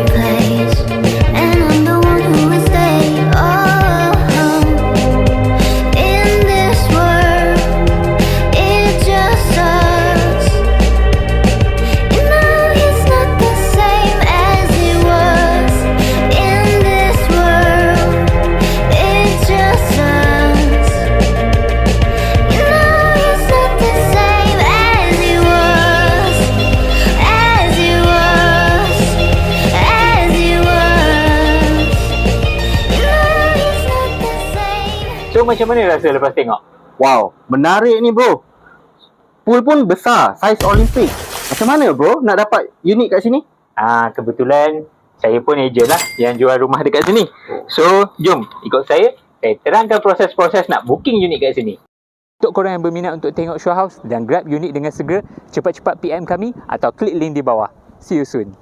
place, and I'm the one who will stay. Oh, in this world, it just us. You know it's not the same as it was. In this world, it's just us. You know it's not the same as it was. As it was. As it was. You know it's not the same. So macam mana rasa lepas tengok? Wow, menarik ni bro. Pool pun besar, saiz Olimpik. Macam mana bro nak dapat unit kat sini? Kebetulan saya pun ejen lah yang jual rumah dekat sini. So jom ikut saya terangkan proses-proses nak booking unit kat sini. Untuk korang yang berminat untuk tengok show house dan grab unit dengan segera, cepat-cepat PM kami atau klik link di bawah. See you soon.